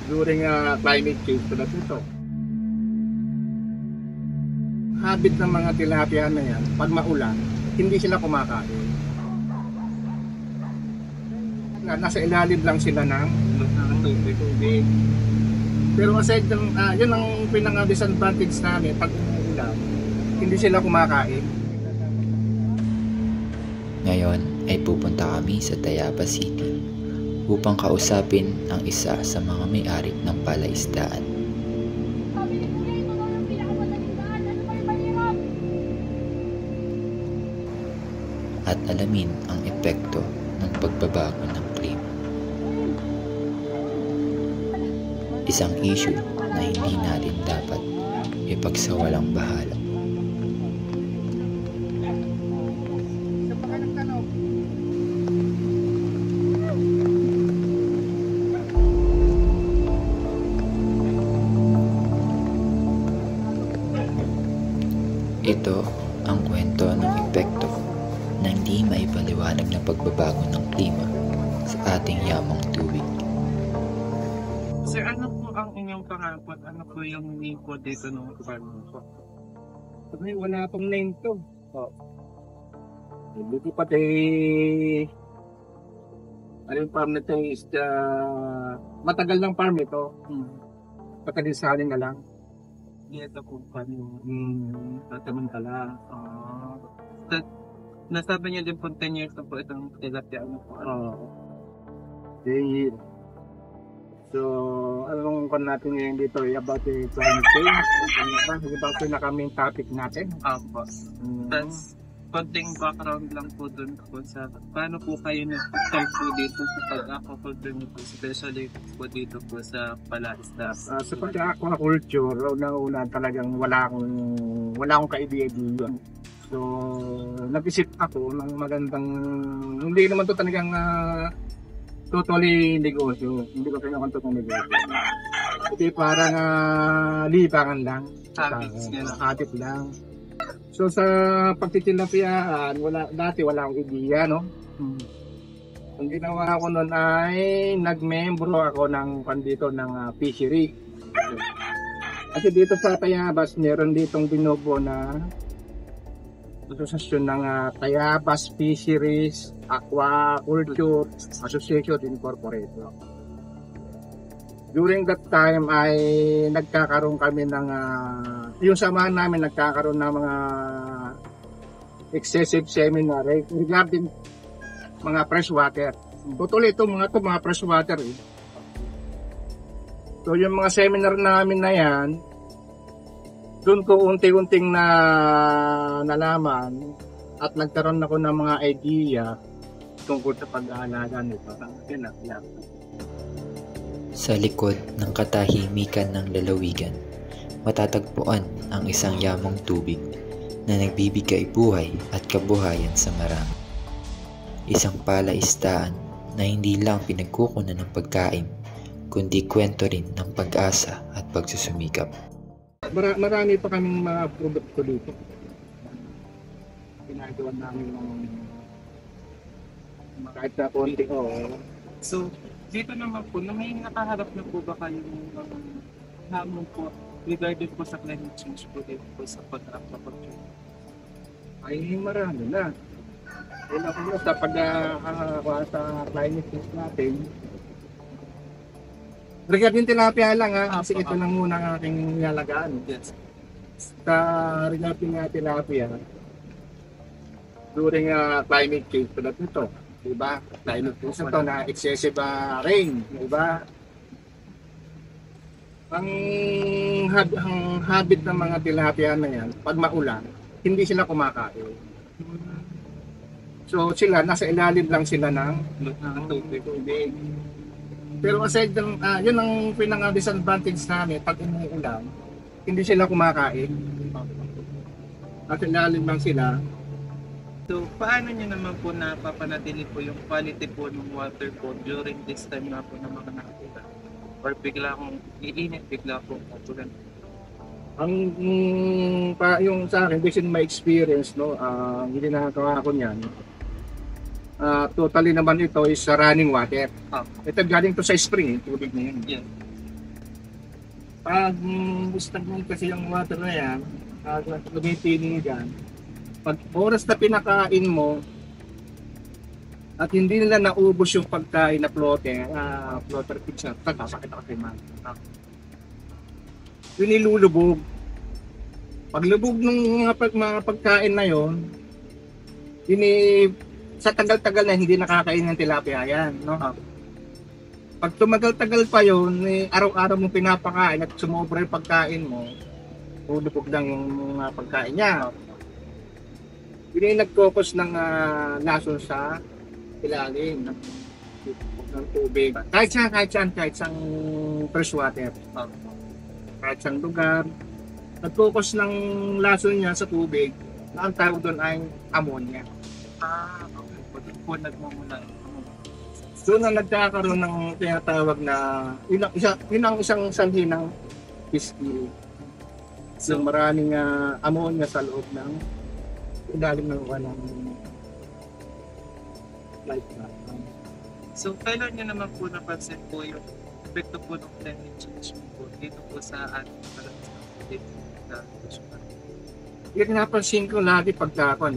during climate change tulad nito. Habit ng mga tilapia na yan, pag maulan, hindi sila kumakain. Nasa ilalim lang sila ng tubig. Pero aside ng, yun ang pinaka-disadvantage namin pag umuulan, hindi sila kumakain. Ngayon ay pupunta kami sa Tayabas City upang kausapin ang isa sa mga may-ari ng palaisdaan. At alamin ang epekto ng pagbabago ng klima. Isang issue na hindi natin dapat ipagsawalang bahala. Ito ang kwento ng epekto na hindi maipaliwanag na pagbabago ng klima sa ating yamang tubig. Sir, ano po ang inyong pangakot? Ano po yung name po dito ng farm po? Sabi, wala pong name to. Dito pati ano yung farm na ito is matagal ng farm ito. Patalisanin na lang. Ito po pa yung tatamantala. Nasabi niyo din po 10 years na po itong tilapia. Ano po? Okay. So, anong kon natin ngayon dito about the climate change? Hindi ba ito na kaming topic natin? Opo. Tapos, konting background lang po dun po sa paano po kayo nag-start po dito sa pag-aquaculture niyo po, especially po dito po sa palaisda. Sa pag-aquaculture, una talagang wala akong ka-idea. So, nag-isip ako ng magandang, hindi naman to talagang totally negosyo. Hindi ko kailangan totally negosyo. Ito parang libangan lang. Hatip lang. So sa pagtitilapiyaan, dati wala akong ideya, no? Ang ginawa ko noon ay nagmembro ako ng pandito ng fishery. Kasi dito sa Tayabas, meron ditong binubuo na asosasyon ng Tayabas Fisheries Aquaculture Association Incorporated. During that time ay nagkakaroon kami ng yung samahan namin nagkakaroon ng mga excessive seminar regarding mga freshwater. Totally mga freshwater eh. So yung mga seminar namin na yan, doon ko unti-unting nalaman at nagkaroon ako ng mga idea tungkol sa pag-aalaga nito. Sa likod ng katahimikan ng lalawigan, matatagpuan ang isang yamang tubig na nagbibigay buhay at kabuhayan sa marami. Isang palaisdaan na hindi lang pinagkukunan ng pagkain, kundi kwento rin ng pag-asa at pagsusumikap. Marami pa kaming mga produkto dito. Pinagawa namin kahit na konti. So, dito naman po, may nakaharap na po ba kayong hamon po regarding po sa climate change po dito po sa pag-aquaculture? Ay, marami na. Una ko sa sa climate change natin. Regarding tilapia lang kasi ito lang muna ang aking nilalagaan. Yes. Sa regarding tilapia, during climate change tulad nito, diba? Climate change ito na excessive rain, diba? Ang habit ng mga tilapia na yan, pag maulan, hindi sila kumakain. So sila, nasa ilalim lang sila ng tubig. Pero aside ng, yun ang pinaka-disadvantage namin pag umuulan, hindi sila kumakain. Nasa ilalim lang sila. So, paano nyo naman po napapanatili po yung quality po ng water po during this time na po ng mga nakakita? Or bigla kong iinit, bigla po ulan? Yung sa akin, based on my experience, no, hindi nakakawa ko niyan. Totally naman ito is running water. Ito galing to sa spring, tubig na yan. Yeah. Pag stagnant kasi yung water na yan, pag lumitiningan, pag oras na pinakain mo, at hindi nila naubos yung pagkain na floater fish na sakit ako kay man. Yung nilulubog. Paglubog ng mga pagkain na yon, sa tagal-tagal na hindi nakakain ng tilapia yan, no? Pag tumagal-tagal pa yon, araw-araw mo pinapakain at sumobra yung pagkain mo, lulubog lang yung mga pagkain niya. Yun yung nag-focus ng lason sa ilalim ng tubig. Kahit saan freshwater. Kahit saan lugar. Nag-focus ng lason niya sa tubig, na ang tawag doon ay ammonia. Okay. Doon po nagmumula. Doon na nagkakaroon ng tinatawag na, yun ang isang sanhi ng fish kill. So, maraming ammonia sa loob ng ilalim ng walang life na. So, kailan nyo naman po napansin po yung epekto po ng climate change po dito po sa ating kalansan dito sa Luzon? Yung napansin ko lagi pagka ako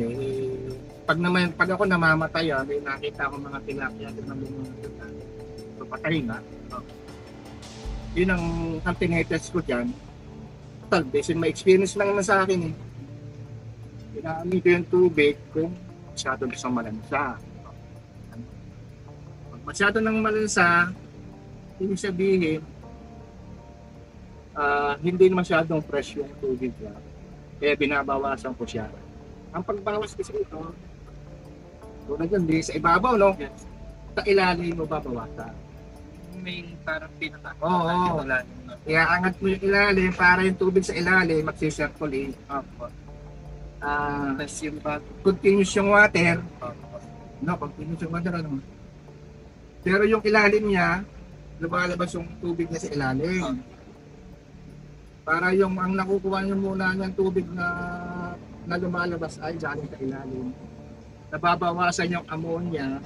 pag ako namamatay, may nakita ko mga tilapia doon ng mga patay na. Yun ang tinetest ko dyan. Total, based on my experience lang naman sa akin Pinaamin ko yung tubig kung masyado isang malansa. Pag masyado ng malansa, ibig sabihin, hindi masyadong fresh yung tubig niya. Kaya binabawasan ko siya. Ang pagbawas kasi ito, tulad yun, di sa ibabaw, no? Yes. Sa ilalim mo babawasan. May parang pinaka. Oo. Iaangat mo yung ilalim para yung tubig sa ilalim magsisirculate. Tapos yung Continuous yung water. Continuous yung water. Ano? Pero yung ilalim niya, lumalabas yung tubig niya sa ilalim. Para yung ang nakukuha niyo muna ng tubig na lumalabas ay galing sa ilalim. Nababawasan yung ammonia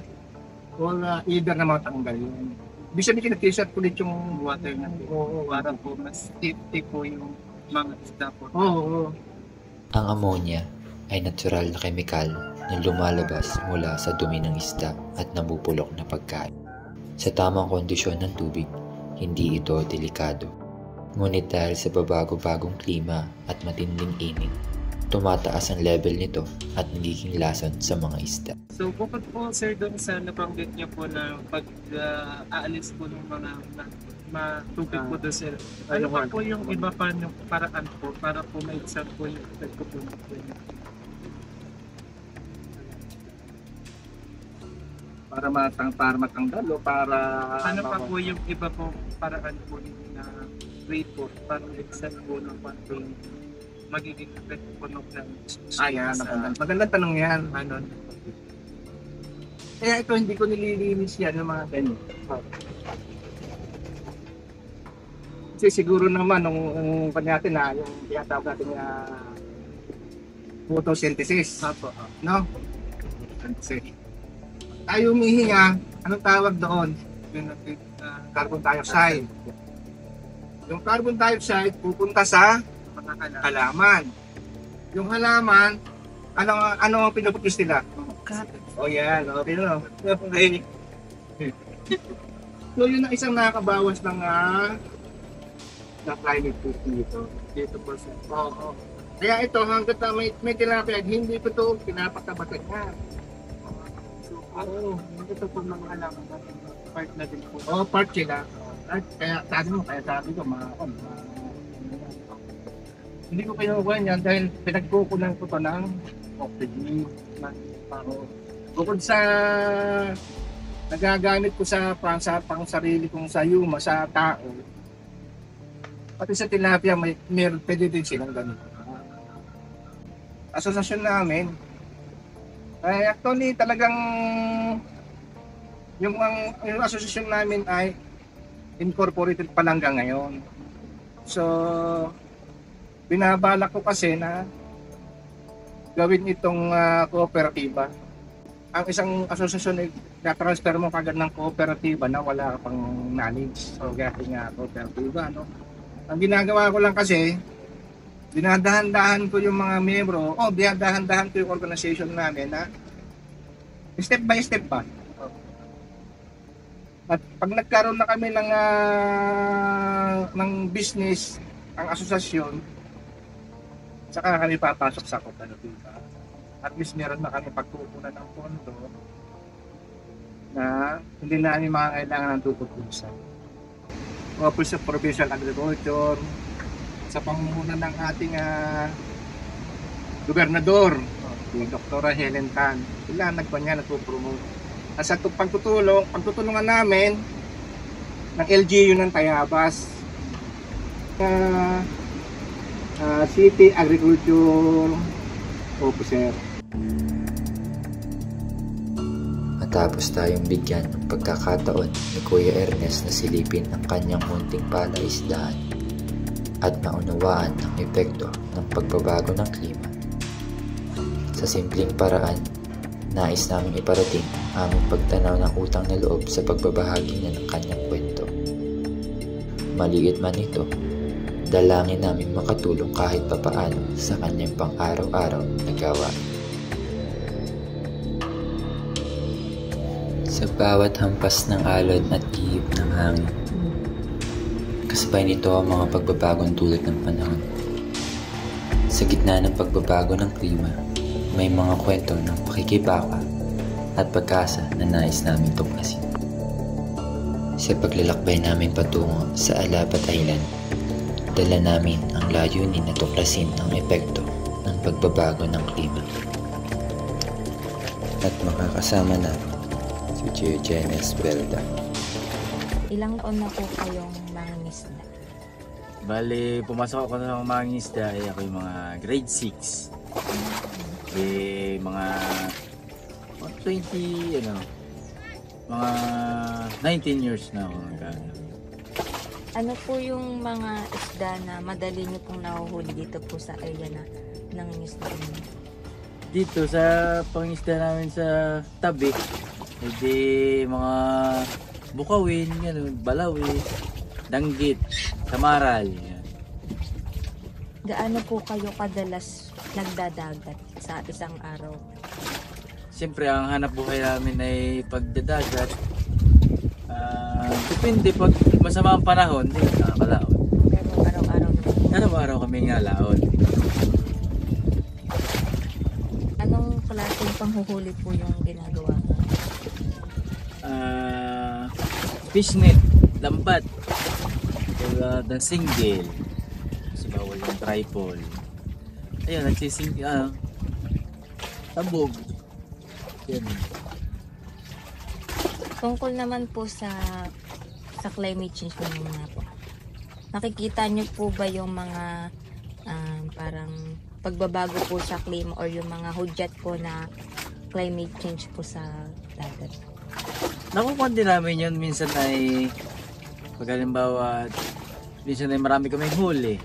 or either na matanggal yun. Ibig sabihin nag-circulate yung water natin. Oo, para po mas safety po yung mga isda po. Oo. Ang ammonia ay natural na kemikal na lumalabas mula sa dumi ng isda at nabubulok na pagkain. Sa tamang kondisyon ng tubig, hindi ito delikado. Ngunit dahil sa babago-bagong klima at matinding init, tumataas ang level nito at nagiging lason sa mga isda. So, bukod po sir doon sa nabanggit niyo po na pag-aalis po ng mga tubig po doon sir, ano pa po yung iba pa yung paraan po para po maigsan po yung epekto po nito? Para matanggal o para... Ano pa po yung iba po paraan po na way po para maigsan po ng konting magiging epekto po ng climate change? Ayan, magandang tanong yan. Kaya ito hindi ko nililinis yan ng mga ganyan. Kasi siguro naman nung natin na yung tinatawag natin na photosynthesis. No? Kasi tayo humihinga, anong tawag doon? Carbon dioxide. Yung carbon dioxide pupunta sa halaman. Yung halaman, ano ang pinuputus nila? Oh yan, okay no. Okay. So yun ang isang nakakabawas ng climate change dito po sir. Oo. Kaya ito hangga't may tilapia, hindi ko ito pinapakabatan niya. Oo, ito po mga halaman part na din po. Oo, part sila. Kaya sabi ko hindi ko kinukuha niyan dahil pinagkukunan ko to ng oxygen. Bukod sa nagagamit ko sa pang sarili kong sayuma sa tao, pati sa tilapia pwede din silang ganito. Asosasyon namin, actually talagang yung asosasyon namin ay incorporated pa lang hanggang ngayon. So, binabalak ko kasi na gawin itong kooperatiba. Ang isang asosasyon ay na-transfer mo kagad ng kooperatiba na wala pang knowledge. So, gaya nga kooperatiba, no? Ang ginagawa ko lang kasi, dinadahan-dahan ko yung mga miyembro, dinadahan-dahan ko yung organization namin na step by step pa. At pag nagkaroon na kami ng business, ang asosasyon, saka kami papasok sa kooperatiba. At least meron na kami pagkukunan ng pondo na hindi na namin makakailangan ng tukot-tusa. Office of Provincial Agriculture, sa pangunguna ng ating gobernador, si Dr. Helen Tan, sila nagpanya nagpo-promote. At sa pagtutulungan namin ng LGU ng Tayabas, City Agriculture Officer. Matapos tayong bigyan ng pagkakataon ni Kuya Ernest na silipin ang kanyang munting palaisdaan at maunawaan ang epekto ng pagbabago ng klima. Sa simpleng paraan, nais naming iparating ang aming pagtanaw ng utang na loob sa pagbabahagi niya ng kanyang kwento. Maliit man ito, dalangin namin makatulong kahit papaano sa kanyang pang-araw-araw na gawain. Sa bawat hampas ng alon at ihip ng hangin, kasabay nito ang mga pagbabagong dulot ng panahon. Sa gitna ng pagbabago ng klima, may mga kwento ng pakikibaka at pag-asa na nais namin tuklasin. Sa paglalakbay namin patungo sa Alabat Island, dala namin ang layunin na tuklasin ang epekto ng pagbabago ng klima. At makakasama namin si Diogenes Belda. Ilang taon na po kayong mangingisda? Bale, pumasok ako ng mga isda ay ako yung mga grade 6. Mga 20, mga 19 years na ako nagkano. Ano po yung mga isda na madali niyo pong nahuhuli dito po sa area na nangingisda niyo? Dito sa pangisda namin sa tabi, hindi mga bukawin, balawi, danggit, samaral. Yan. Gaano po kayo kadalas nagdadagat sa isang araw? Siyempre, ang hanap buhay namin ay pagdadagat. Depende, pag masama ang panahon, hindi na nakakalaon. Pero araw-araw naman. Araw-araw kami nga laon. Anong klaseng panghuhuli po yung ginagawa mo? Fishnet, lambat, ng single, kasi bawal yung tripod. Ayun, tabog. Yan. Tungkol naman po sa climate change po muna po. Nakikita niyo po ba yung mga parang pagbabago po sa klima or yung mga hudyat po na climate change po sa dagat? Nakukuha din namin yun. Minsan ay pag halimbawa, minsan ay marami kaming huli,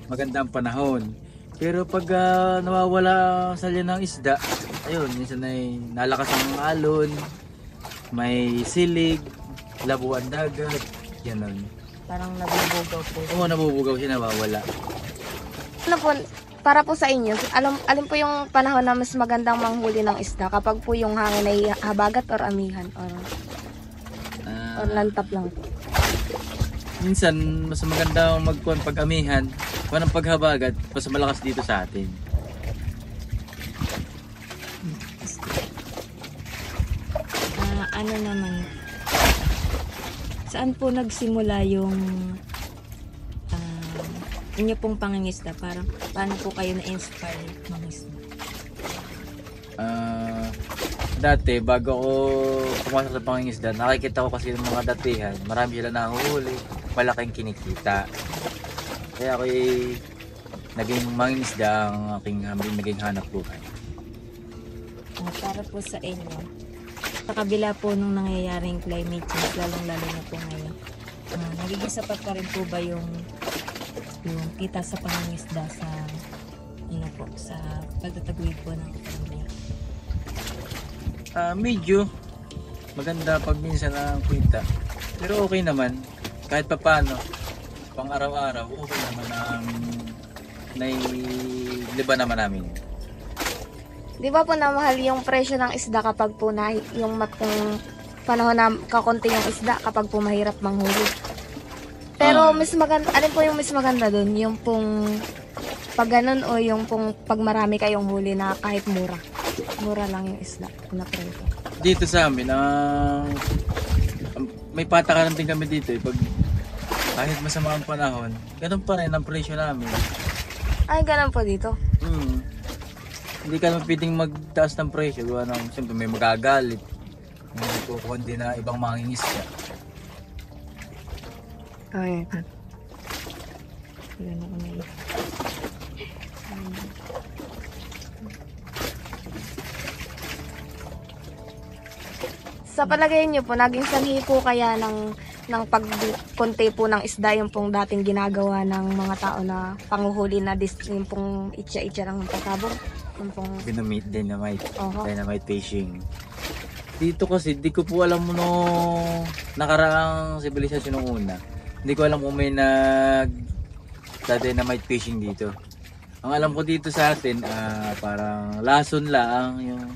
maganda ang panahon. Pero pag nawawala sa liyan ng isda, ayun, minsan ay nalakas ang alon, may silig, labuan dagat, gano'n. Parang nabubugaw po. Oo, nabubugaw siya, nawawala. Ano po, para po sa inyo, alin po yung panahon na mas magandang manghuli ng isda? Kapag po yung hangin ay habagat or amihan? Or lantap lang po? Minsan, mas maganda magkuhan pag amihan, kuhan ang paghabagat, mas malakas dito sa atin. Ano naman, saan po nagsimula yung inyo pong pangingisda? Parang paano po kayo na-inspire mangisda? Dati, bago ako pumasok sa pangingisda, nakikita ko kasi ng mga datihan, marami sila nahuhuli, malaking kinikita. Kaya ako naging mangingisda ang aking naging hanap buhay. Para po sa inyo, sa kabila po nung nangyayaring climate change, lalong-lalo na po ngayon, nagiging sapat pa rin po ba yung kita sa pangingisda sa sa pagtataguyod po ng pamilya? Medyo maganda pag minsan ang kita, pero okay naman kahit papaano. pang araw-araw, okay naman ang nailiba naman namin. Di ba po namahal yung presyo ng isda kapag po na yung kung panahon na kakonti yung isda kapag po mahirap manghuli? Pero mas maganda, alin po yung mas maganda dun? Yung pong pag ganun o yung pong pag marami kayong huli na kahit mura? Mura lang yung isda na presyo. Dito sa amin, may patakaran din kami dito. Pag kahit masama ang panahon, ganun pa rin ang presyo namin. Ay, ganun po dito. Hindi ka naman pwedeng magtaas ng presyo. Gawa ng, siyempre may magagalit. Hindi po kundi na ibang mangingisda. Ay, Yun ako na yun. sa palagay niyo po, naging sanhi po kaya ng pagkonti po ng isda yung pong dating ginagawa ng mga tao na panguhuli na yung pong itya-itya ng pasabog? Yung pong... Dynamite fishing. Dito kasi, di ko po alam no nakaraang sibilisasyon nung una. Hindi ko alam kung may dynamite fishing dito. Ang alam ko dito sa atin, parang lason lang yung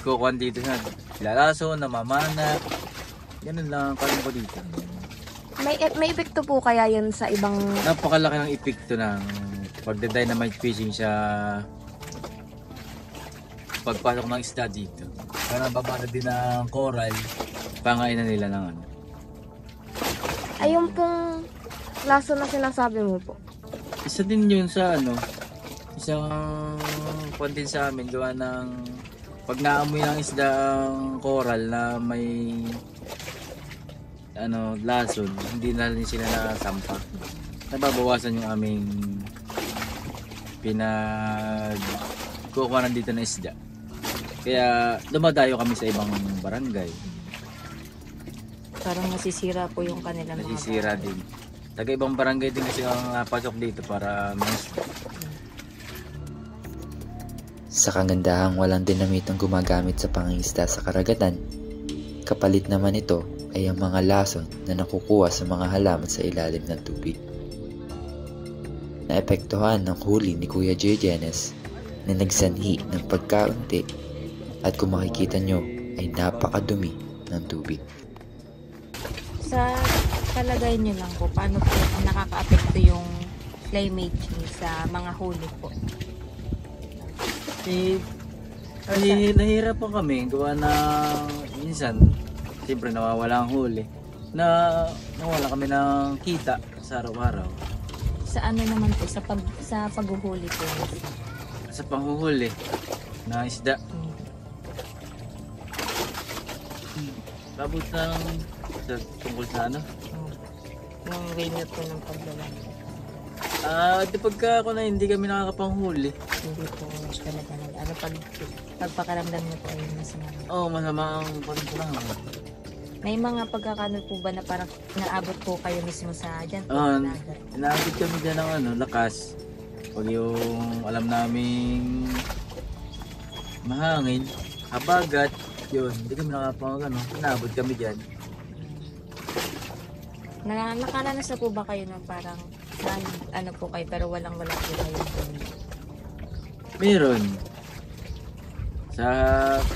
kukuhan dito sa lalason, namamana. Ganun lang ang kalam ko dito. May epekto po kaya yun sa ibang... Napakalaki ng epekto ng pagda-dynamite fishing sa pagpasok ng isda dito. Parang babana din ng coral, pangainan nila ng ano. Ayun pong laso na sinasabi mo po. Isa din yun sa ano, isang kwan din sa amin, gawa ng pag naamoy ng isda ang coral na may lason, hindi na rin sila nasampa. Nababawasan yung aming pinagkukuhanan dito na isda. Kaya dumadayo kami sa ibang barangay. Parang nasisira po yung kanilang mga Nasisira din. Taga ibang barangay din kasi ang pasok dito para mangisda. Sa kagandahang walang dinamit ang gumagamit sa pangingisda sa karagatan, kapalit naman ito ay ang mga lason na nakukuha sa mga halaman sa ilalim ng tubig. Naepektuhan ng huli ni Kuya Diogenes na nagsanhi ng pagkaunti at kung makikita nyo ay napakadumi ng tubig. Sa palagay nyo lang po, paano po nakaka-apekto yung climate change sa mga huli po? Nahihirapan kami gawa na minsan siyempre nawawala ang huli na nawala kami ng kita sa araw-araw. Sa ano naman po, sa paghuhuli po? Sa panghuhuli na isda. Labot tungkol sa ano? Yung way nyo po ng pagdala. Di pagka ako na hindi kami nakakapanghuli. Hindi po talaga pagpakaramdam nyo po ay masama. Oo, masama ang pangulang. May mga pagkakano po ba na parang naabot po kayo mismo sa dyan po? Inaabot kami dyan ng lakas. Pag yung alam naming mahangin, habagat, yun, hindi kami inaabot kami dyan. Nakaranas na po ba kayo na parang ano po kayo pero wala po kayo doon? Meron. Sa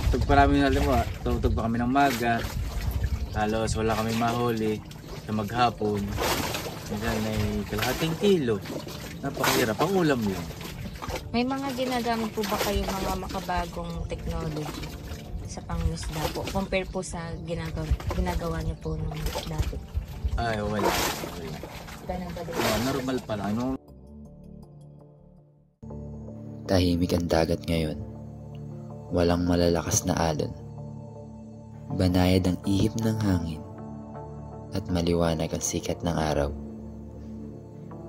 tugpa namin halimbawa, tugpa kami ng maga, halos wala kami mahuli sa maghapon. Minsan may kalahating kilo. Napakahirap, pang ulam yun. May mga ginagamit po ba kayo mga makabagong technology sa pangisda po? Compare po sa ginagawa niyo po nung dati? Ay, wala. Ganun ba din? Normal pa lang. Tahimik ang dagat ngayon. Walang malalakas na alon. Banayad ang ihip ng hangin at maliwanag ang sikat ng araw.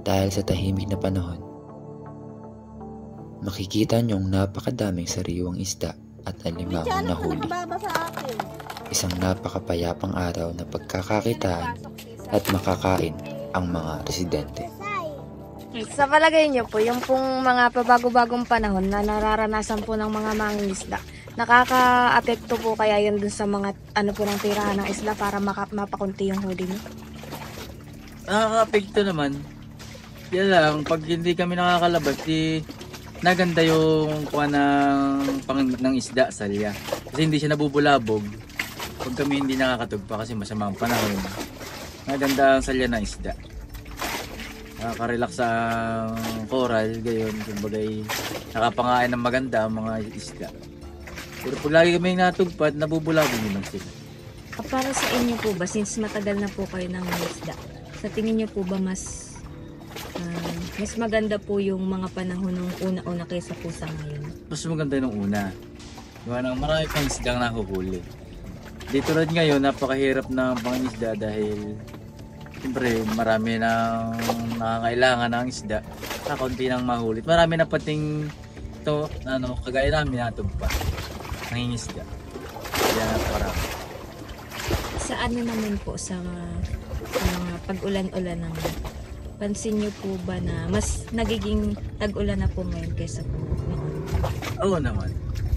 Dahil sa tahimik na panahon, makikita niyong napakadaming sariwang isda at alimango na huli. Isang napakapayapang araw na pagkakakitaan at makakain ang mga residente. Sa palagay niyo po, yung pong mga pabago-bagong panahon na nararanasan po ng mga mangingisda, nakaka-apekto po kaya yun dun sa mga ano po ng tirahan ng isla para mapakunti yung huli niyo? Nakaka-apekto naman. Yan lang, pag hindi kami nakakalabas, naganda yung kuha ng isda, salya. Kasi hindi siya nabubulabog. Pag kami hindi nakakatugpa kasi masama ang panahon. Naganda ang salya ng isda. Nakaka-relax ang coral, gayon. Kumbagay, nakapangain ng maganda ang mga isda. Pero pag lagi kami natugpat, nabubulabog din lang sila. Para sa inyo po ba, since matagal na po kayo ng isda, sa tingin niyo po ba mas maganda po yung mga panahon ng una-una kaysa po sa ngayon? Mas maganda nung una. Gawa ng marami pang isdang nahuhuli. Dito rin ngayon, napakahirap na pangisda dahil siyempre marami nang nangangailangan ng isda. Kakunti nang mahulit. Marami na pating ito, kagaya namin natugpa. Nangingisda. Kaya napakarami. Sa ano naman po, sa mga pag-ulan-ulan naman, pansin niyo po ba na mas nagiging tag-ulan na po ngayon kaysa po noon? Oo naman.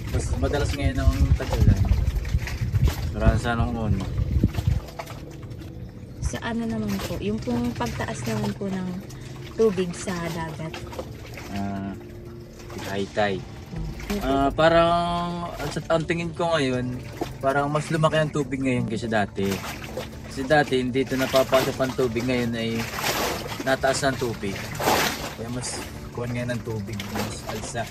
Mas madalas ngayon ang tag-ulan. Karasa nung una. Sa ano naman po, yung pong pagtaas naman po ng tubig sa dagat. High-tide. Parang ang tingin ko ngayon, parang mas lumaki ang tubig ngayon kaysa dati. Kasi dati hindi ito napapasok ang tubig, ngayon ay nataas ng tubig. Kaya mas kuhan ngayon ng tubig, mas alsa,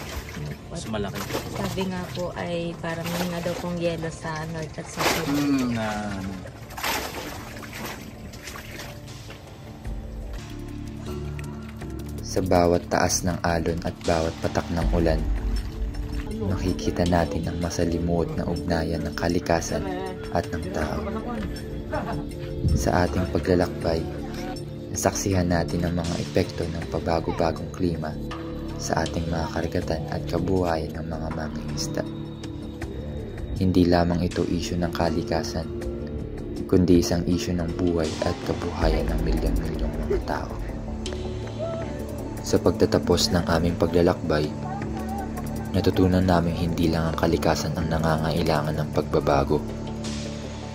mas malaki. Sabi nga po ay parang may nga daw pong yelo sa north at south. Sa bawat taas ng alon at bawat patak ng ulan, nakikita natin ang masalimuot na ugnayan ng kalikasan at ng tao. Sa ating paglalakbay, nasaksihan natin ang mga epekto ng pabago-bagong klima sa ating mga karagatan at kabuhayan ng mga mangingisda. Hindi lamang ito isyu ng kalikasan, kundi isang isyu ng buhay at kabuhayan ng milyong-milyong mga tao. Sa pagtatapos ng aming paglalakbay, natutunan namin hindi lang ang kalikasan ang nangangailangan ng pagbabago,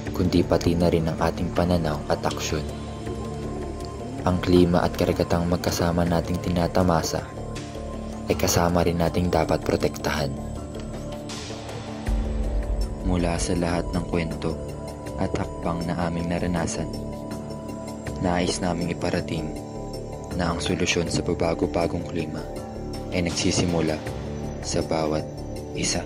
kundi pati na rin ang ating pananaw at aksyon. Ang klima at karagatang magkasama nating tinatamasa ay kasama rin nating dapat protektahan. Mula sa lahat ng kwento at hakbang na aming naranasan, nais naming iparating na ang solusyon sa pabago-bagong klima ay nagsisimula sa bawat isa.